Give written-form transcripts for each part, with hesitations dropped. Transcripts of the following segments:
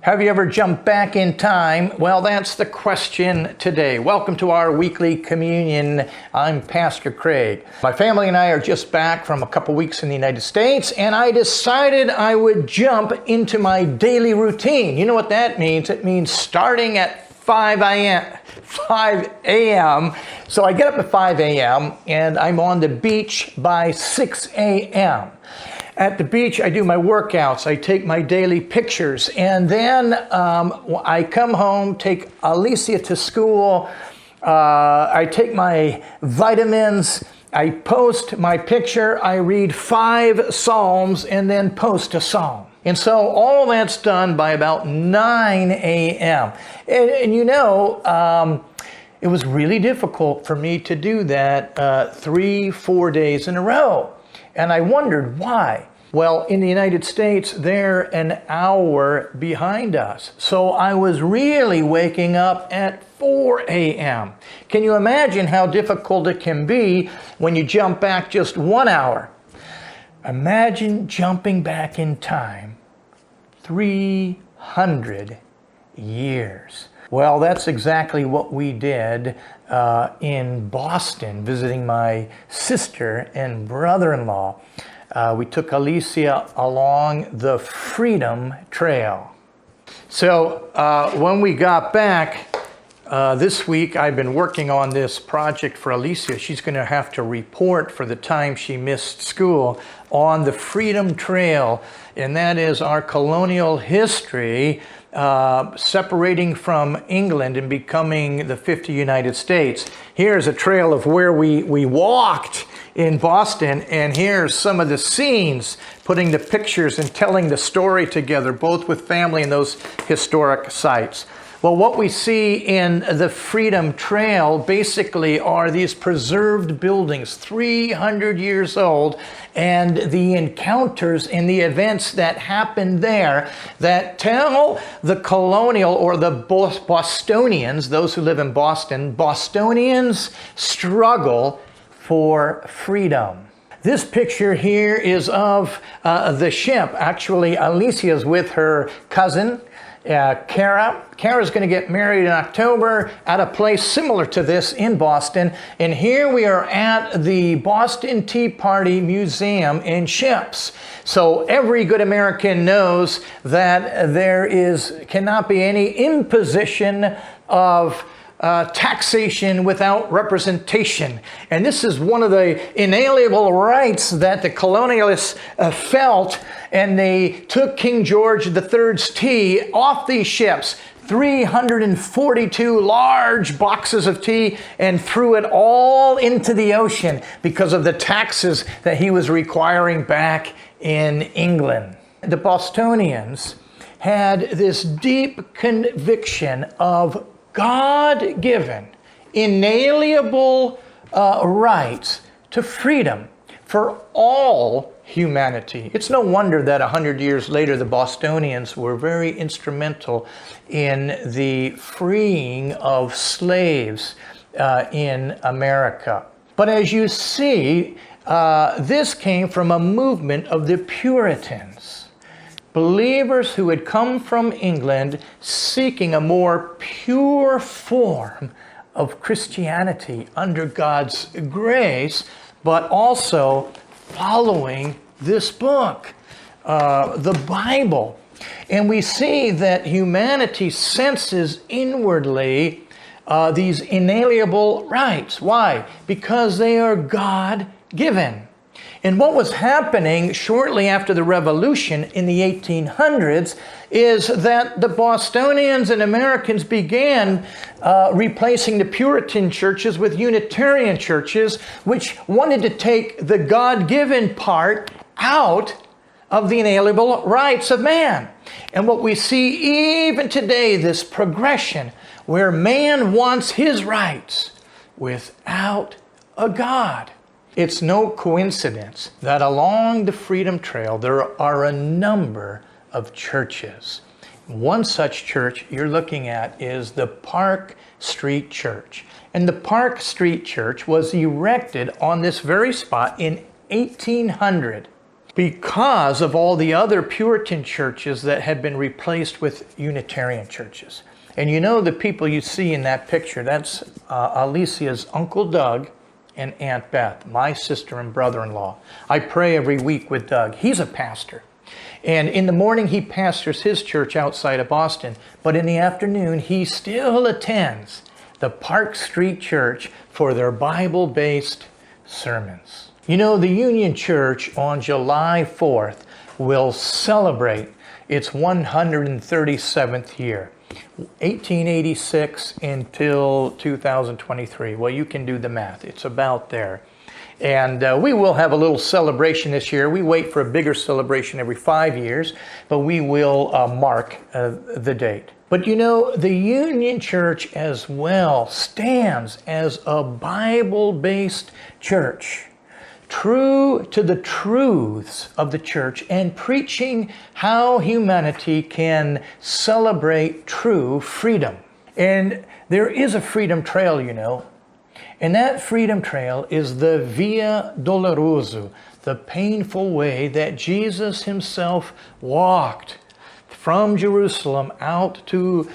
Have you ever jumped back in time? Well, that's the question today. Welcome to our weekly communion. I'm Pastor Craig. My family and I are just back from a couple weeks in the United States, and I decided I would jump into my daily routine. You know what that means? It means starting at 5 a.m. So I get up at 5 a.m. and I'm on the beach by 6 a.m. At the beach, I do my workouts, I take my daily pictures, and then I come home, take Alicia to school, I take my vitamins, I post my picture, I read 5 Psalms, and then post a psalm. And so all that's done by about 9 a.m. And you know, it was really difficult for me to do that 3-4 days in a row. And I wondered why. Well, in the United States, they're an hour behind us. So I was really waking up at 4 a.m. Can you imagine how difficult it can be when you jump back just 1 hour? Imagine jumping back in time 300 years. Well, that's exactly what we did in Boston, visiting my sister and brother-in-law. We took Alicia along the Freedom Trail. So when we got back this week, I've been working on this project for Alicia. She's going to have to report for the time she missed school on the Freedom Trail, and that is our colonial history separating from England and becoming the 50 United States. Here's a trail of where we walked in Boston, and here's some of the scenes, putting the pictures and telling the story together, both with family and those historic sites. Well, what we see in the Freedom Trail basically are these preserved buildings, 300 years old, and the encounters and the events that happened there that tell the colonial or the Bostonians, those who live in Boston, Bostonians' struggle for freedom. This picture here is of the ship. Actually, Alicia's with her cousin, Kara. Kara's going to get married in October at a place similar to this in Boston. And here we are at the Boston Tea Party Museum in Ships. So every good American knows that there cannot be any imposition of taxation without representation. And this is one of the inalienable rights that the colonialists felt, and they took King George III's tea off these ships, 342 large boxes of tea, and threw it all into the ocean because of the taxes that he was requiring back in England. The Bostonians had this deep conviction of God-given, inalienable rights to freedom for all humanity. It's no wonder that 100 years later, the Bostonians were very instrumental in the freeing of slaves in America. But as you see, this came from a movement of the Puritans. Believers who had come from England seeking a more pure form of Christianity under God's grace, but also following this book, the Bible. And we see that humanity senses inwardly these inalienable rights. Why? Because they are God-given. And what was happening shortly after the Revolution in the 1800s is that the Bostonians and Americans began replacing the Puritan churches with Unitarian churches, which wanted to take the God-given part out of the inalienable rights of man. And what we see even today, this progression where man wants his rights without a God. It's no coincidence that along the Freedom Trail there are a number of churches. One such church you're looking at is the Park Street Church. And the Park Street Church was erected on this very spot in 1800. because of all the other Puritan churches that had been replaced with Unitarian churches. And you know the people you see in that picture, that's Alicia's Uncle Doug and Aunt Beth, my sister and brother-in-law. I pray every week with Doug. He's a pastor. And in the morning he pastors his church outside of Boston, but in the afternoon he still attends the Park Street Church for their Bible-based sermons. You know, the Union Church on July 4th will celebrate its 137th year, 1886 until 2023. Well, you can do the math. It's about there. And we will have a little celebration this year. We wait for a bigger celebration every 5 years, but we will mark the date. But you know, the Union Church as well stands as a Bible-based church, true to the truths of the church and preaching how humanity can celebrate true freedom. And there is a freedom trail, you know. And that freedom trail is the Via Dolorosa, the painful way that Jesus himself walked from Jerusalem out to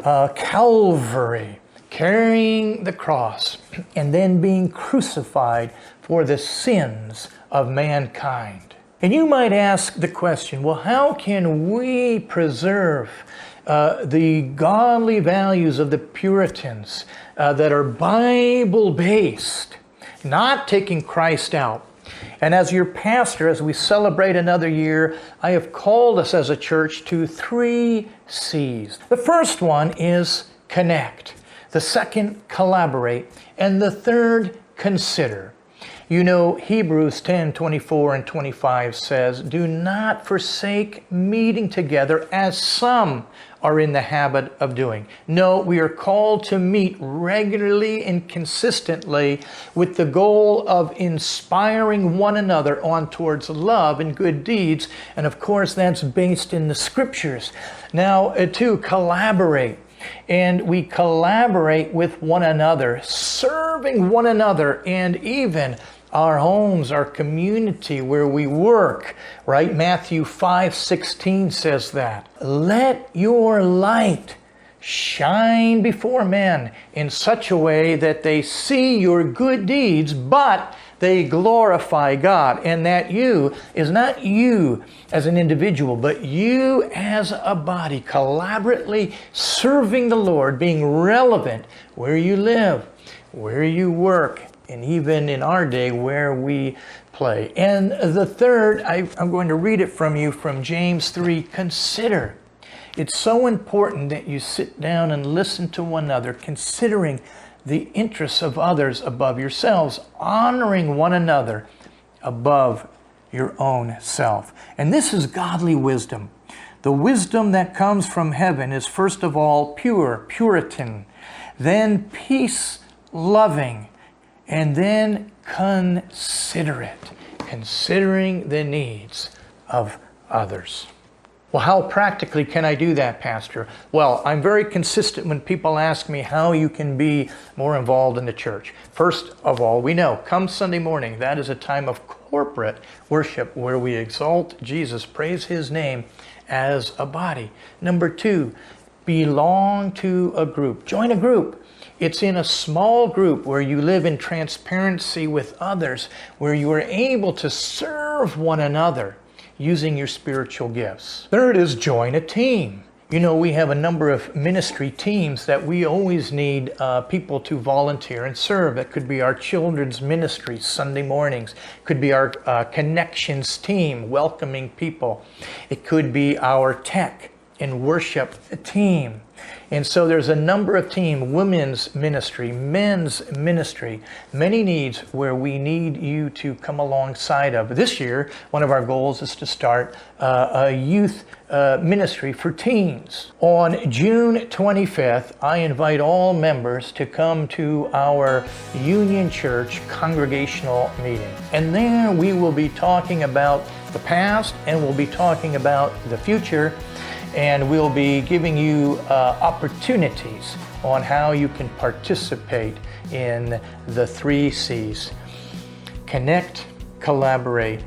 Calvary, carrying the cross and then being crucified for the sins of mankind. And you might ask the question, well, how can we preserve the godly values of the Puritans that are Bible-based, not taking Christ out? And as your pastor, as we celebrate another year, I have called us as a church to 3 C's. The first one is connect. The second, collaborate. And the third, consider. You know, Hebrews 10:24 and 25 says, do not forsake meeting together as some are in the habit of doing. No, we are called to meet regularly and consistently with the goal of inspiring one another on towards love and good deeds. And of course, that's based in the scriptures. Now, to collaborate. And we collaborate with one another, serving one another, and even our homes, our community where we work, right? Matthew 5:16 says that. Let your light shine before men in such a way that they see your good deeds, but they glorify God. And that you is not you as an individual, but you as a body, collaboratively serving the Lord, being relevant where you live, where you work, and even in our day where we play. And the third, I'm going to read it from you from James 3, consider. It's so important that you sit down and listen to one another, considering the interests of others above yourselves, honoring one another above your own self. And this is godly wisdom. The wisdom that comes from heaven is first of all pure, Puritan, then peace-loving, and then considerate, considering the needs of others. Well, how practically can I do that, Pastor? Well, I'm very consistent when people ask me how you can be more involved in the church. First of all, we know, come Sunday morning, that is a time of corporate worship where we exalt Jesus, praise his name as a body. Number 2, belong to a group. Join a group. It's in a small group where you live in transparency with others, where you are able to serve one another using your spiritual gifts. Third is join a team. You know, we have a number of ministry teams that we always need people to volunteer and serve. That could be our children's ministry, Sunday mornings. Could be our connections team, welcoming people. It could be our tech and worship team. And so there's a number of teams, women's ministry, men's ministry, many needs where we need you to come alongside of. This year, one of our goals is to start a youth ministry for teens. On June 25th, I invite all members to come to our Union Church congregational meeting. And there we will be talking about the past and we'll be talking about the future. And we'll be giving you opportunities on how you can participate in the 3 C's. Connect, collaborate,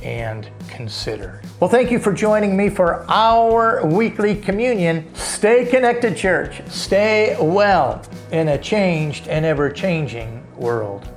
and considered. Well, thank you for joining me for our weekly communion. Stay connected, church. Stay well in a changed and ever-changing world.